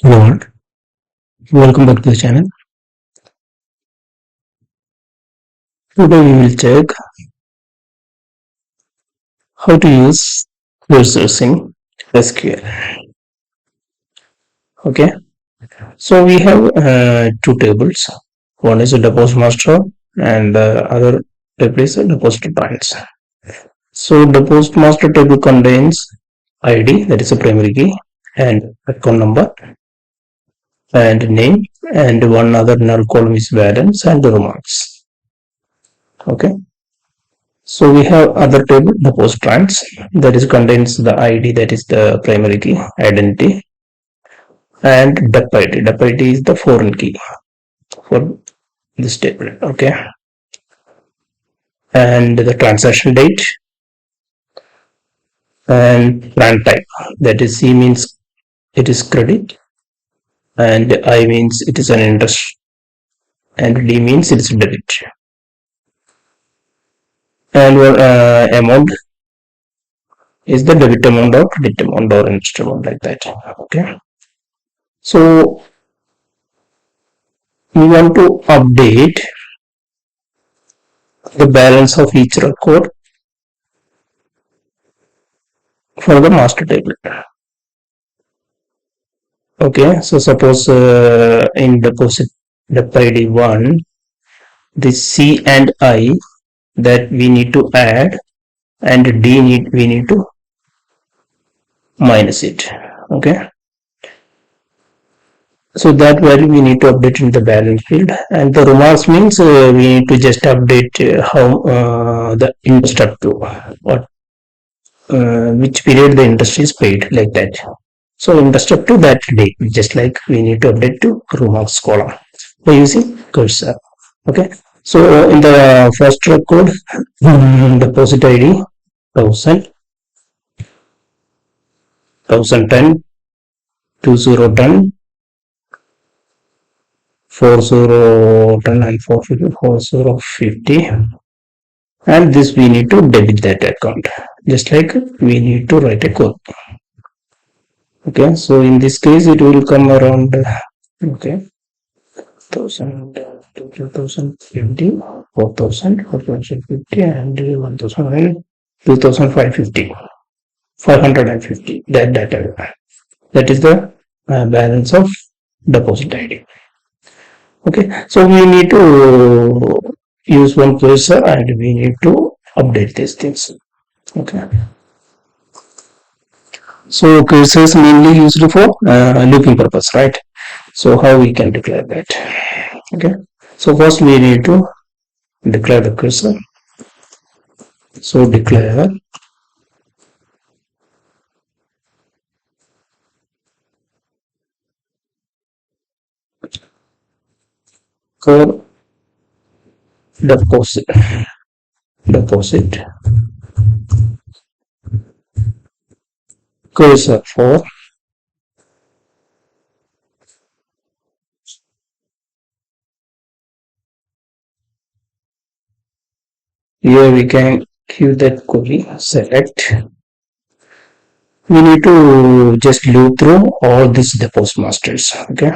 Hello, welcome back to the channel. Today we will check how to use cursors in SQL. Okay, so we have two tables. One is a DepositMaster and the other table is a DepositTrans. So DepositMaster table contains ID, that is a primary key, and account number and name, and one other null column is balance and the remarks. Okay. So we have other table, DepositTrans, that is contains the ID, that is the primary key, identity, and DepId. DepId is the foreign key for this table. Okay, and the transaction date and TranType. That is C means it is credit, and I means it is an interest, and D means it is debit. And amount is the debit amount or credit amount or interest amount, like that. Okay, so we want to update the balance of each record for the master table. Okay, so suppose in DepId 1, the C and I that we need to add, and we need to minus it. Okay, so that value we need to update in the balance field, and the remarks means we need to just update how the interest up to what which period the interest is paid, like that. So interest up to that date, just like we need to update to remarks column by using cursor. Okay, so in the first record, deposit ID 1000, 1010, 2010, 4010, and 450, 4050, and this we need to debit that account, just like we need to write a code. Okay, so in this case it will come around, okay, 1000, 2050, 4000, 4050, and 1000, 2550, 550. That is the balance of deposit ID. Okay, so we need to use one cursor and we need to update these things. Okay, so cursors mainly used for looping purpose, right? So how we can declare that? Okay, so first we need to declare the cursor. So declare cur deposit cursor for here we can give that query select. We need to just loop through all these deposit masters. Okay,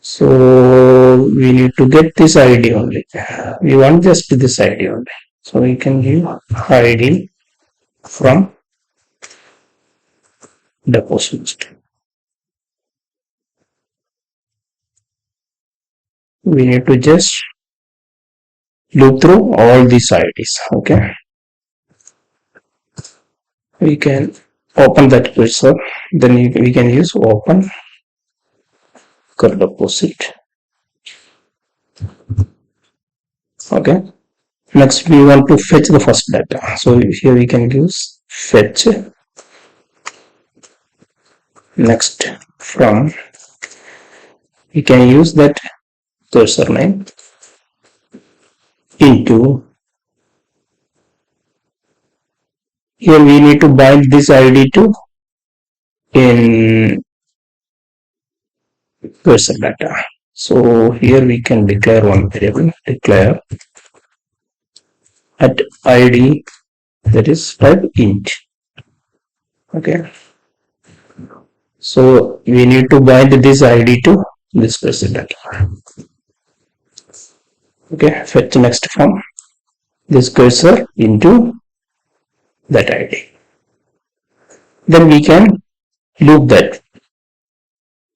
so we need to get this ID only. We want just this ID only. So we can give ID from deposit master. We need to just loop through all these IDs. Okay, we can open that cursor, then we can use open cur deposit. Okay, next we want to fetch the first data, so here we can use fetch. Next, from we can use that cursor name into, here we need to bind this ID to in cursor data. So here we can declare one variable, declare at ID, that is type int. Okay, So we need to bind this ID to this person data. Okay, fetch next from this cursor into that ID. Then we can loop that.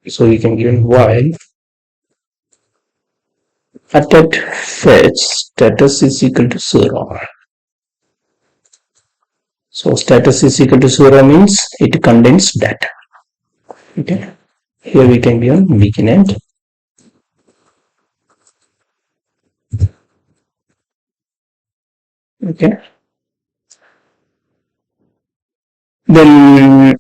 So we can give while at fetch status is equal to 0. So status is equal to 0 means it contains data. Okay. Here we can give begin end. Okay. Then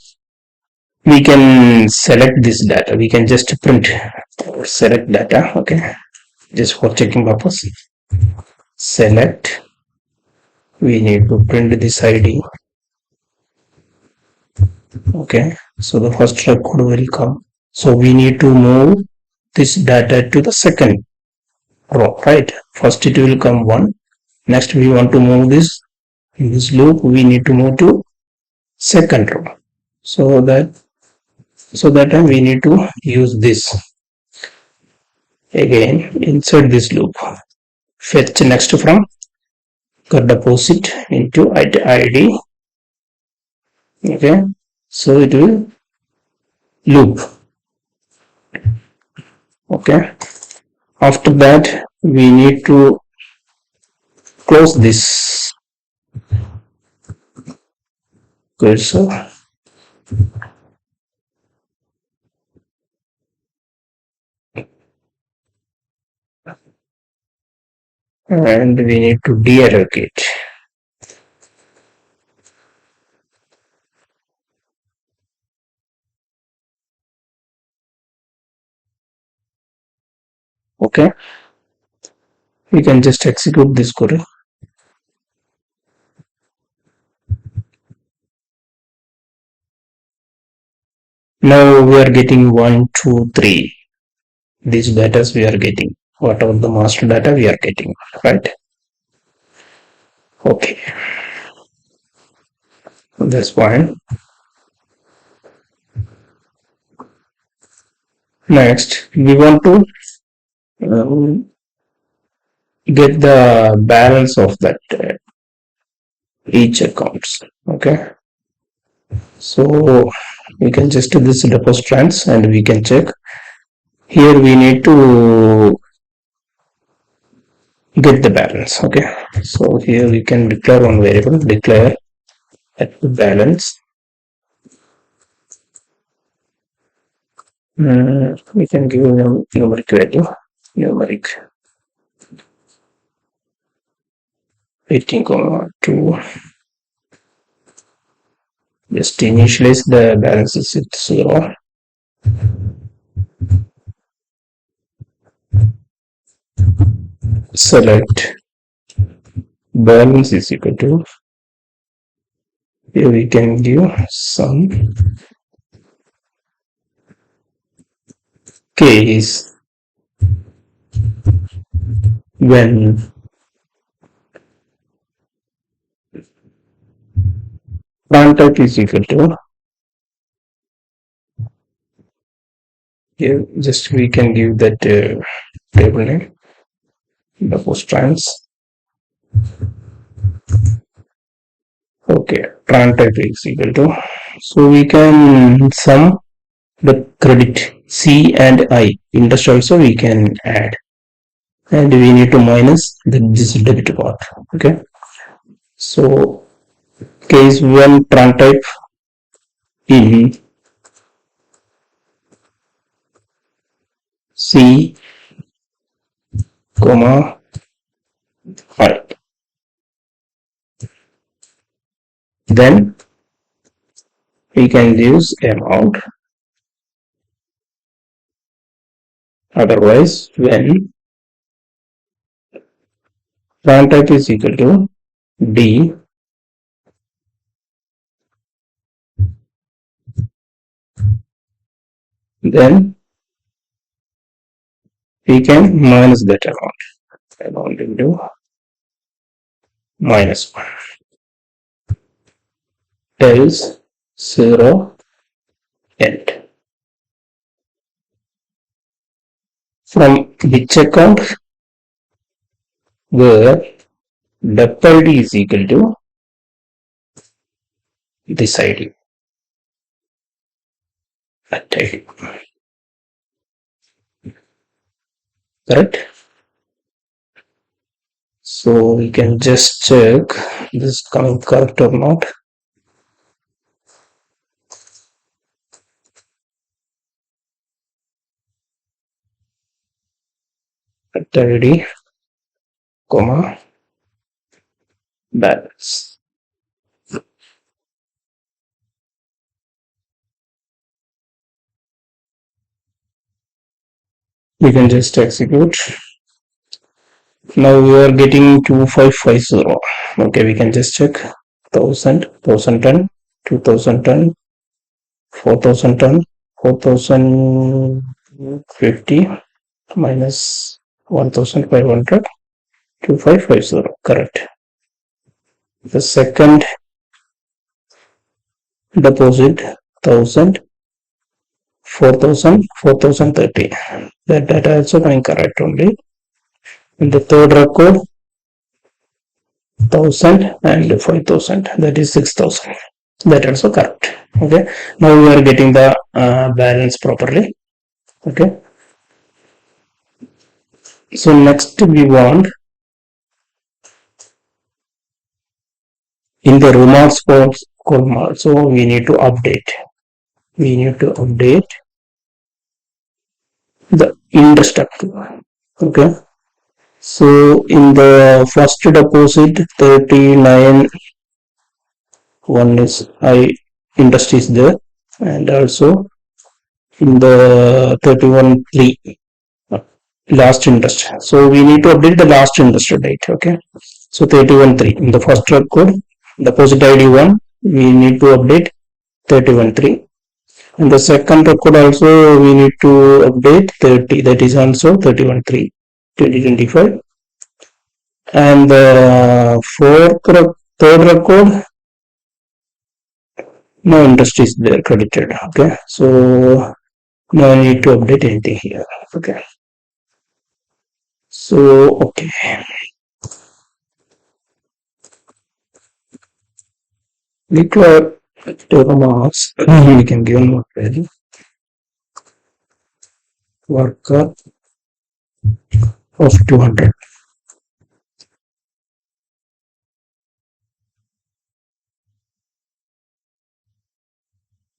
we can select this data. We can just print or select data. Okay. Just for checking purpose. Select. We need to print this ID. Okay. So the first record will come. So we need to move this data to the second row, right? First it will come 1. Next we want to move this in this loop. We need to move to second row. So that time we need to use this again inside this loop. Fetch next from deposit into ID. Okay, so it will loop. Okay, after that we need to close this cursor. And we need to deallocate. Okay, we can just execute this query. Now we are getting 1, 2, 3. These data we are getting. Whatever the master data we are getting, right? Okay, that's fine. Next, we want to get the balance of that each accounts. Okay, so we can just do this DepositTrans and we can check. Here we need to get the balance. Okay, so here we can declare one variable, declare at the balance. We can give numeric value, numeric 18,2. Just initialize the balance is at 0. Select balance is equal to, here we can give some case when TranType is equal to, here just we can give that table name DepositTrans. Okay, TranType is equal to, so we can sum the credit C and I. Interest also we can add, and we need to minus this debit part. Okay, so case when TranType in C, comma I, then we can use amount. Otherwise, when TranType is equal to D, then we can minus that amount into minus 1, else 0 end. from which account, where DepId is equal to this ID, that ID, correct? So we can just check this coming correct or not. That ID, comma, balance. We can just execute. Now we are getting 2550. Okay, we can just check 1000, 1010, 2010, 4010, 4050 minus 1500, 2550. Correct. The second deposit 1000, 4000, 4030. That data also coming correct only. In the third record 1000 and 5000, that is 6000. That also correct. Okay, now we are getting the balance properly. Okay, so next we want in the remarks column also we need to update the indestructible. Okay, so in the first deposit 39 one is I interest is there, and also in the 31 3 last interest. So we need to update the last interest date. Okay, so 31 3 in the first record deposit ID 1 we need to update 31 3. In the second record also we need to update 30, that is also 31 3 2025. And the third record no interest is there credited. Okay, so no need to update anything here. Okay, so okay, declare remarks. We can give one value varchar of 200.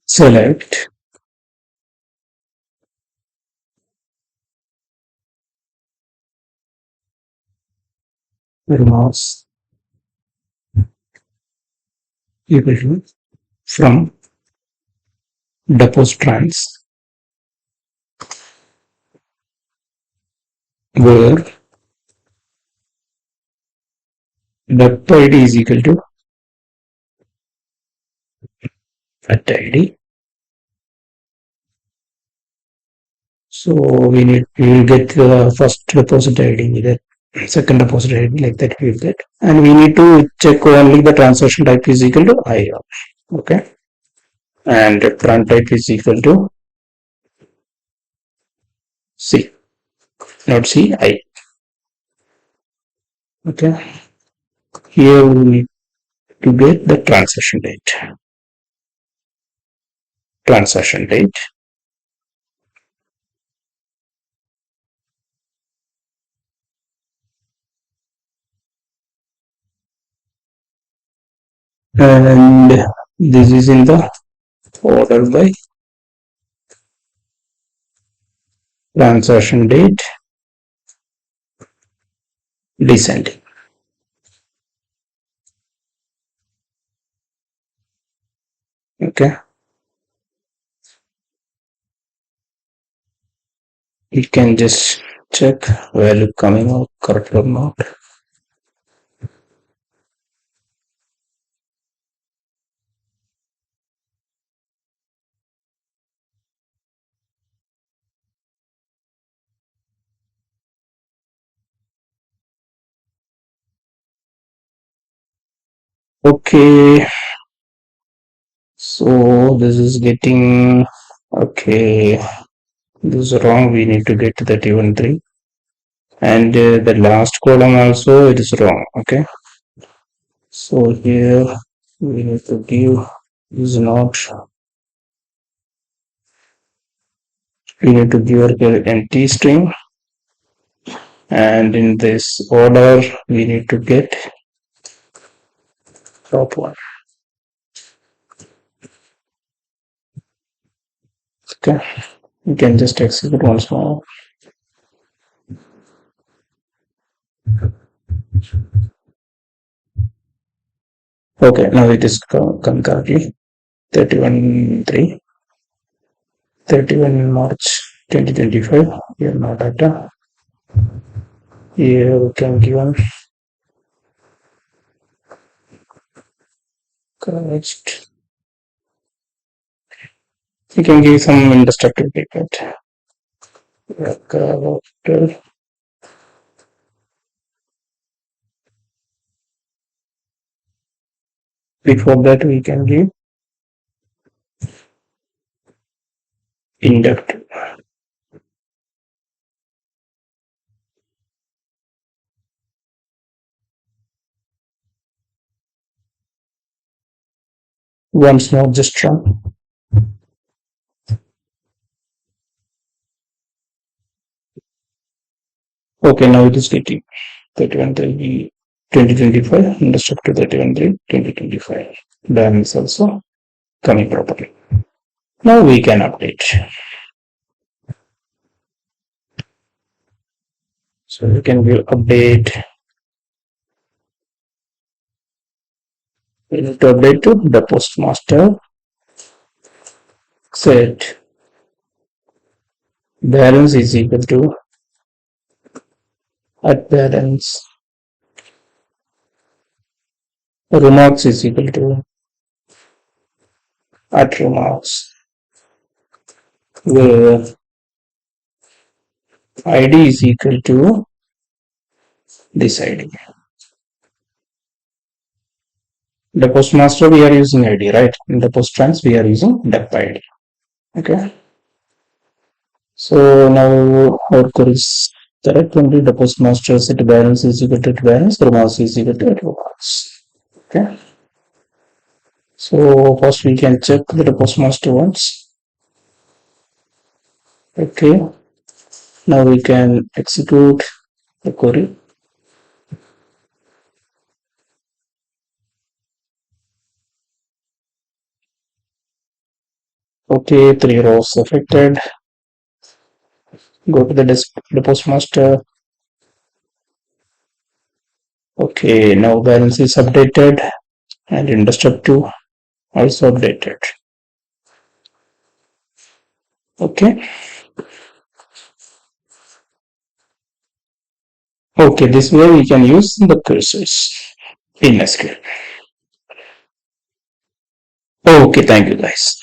Select remarks equal to from DepositTrans, where DepId is equal to that ID. So we will get the first deposit ID, that second deposit ID, like that we will get, and we need to check only the transaction type is equal to I. Okay, and TranType is equal to C, not C, I. Okay, here we need to get the transaction date. Transaction date. And this is in the order by transaction date descending. Okay, you can just check value coming out correct or not. Okay, so this is getting okay. This is wrong. We need to get to 31.3. And the last column also it is wrong. Okay. So here we need to give is not. We need to give an empty string, and in this order we need to get top one. Okay, you can just execute once more. Okay, now it is concurrently 31.3, 31 March 2025. Here no data. Here we can give one correct. You can give some indestructible data. Character. Before that, we can give inductive. Once more, just run. Okay, now it is getting 31.3 2025 indestructible 31.3 2025. Balance also coming properly. Now we can update. So you can give update. We need to update to DepositMaster. Set balance is equal to at balance. Remarks is equal to at remarks, where ID is equal to this ID. DepositMaster we are using ID, right? In DepositTrans we are using DepId. Okay. So now our code is correct. Only DepositMaster set balance is equal to balance, remarks is equal to remarks. Okay. So first we can check the DepositMaster once. Okay. Now we can execute the query. Okay, 3 rows affected. Go to the DepositMaster. Okay, now balance is updated and indestructible also updated. Okay. Okay, this way we can use the cursors in SQL. Okay, thank you guys.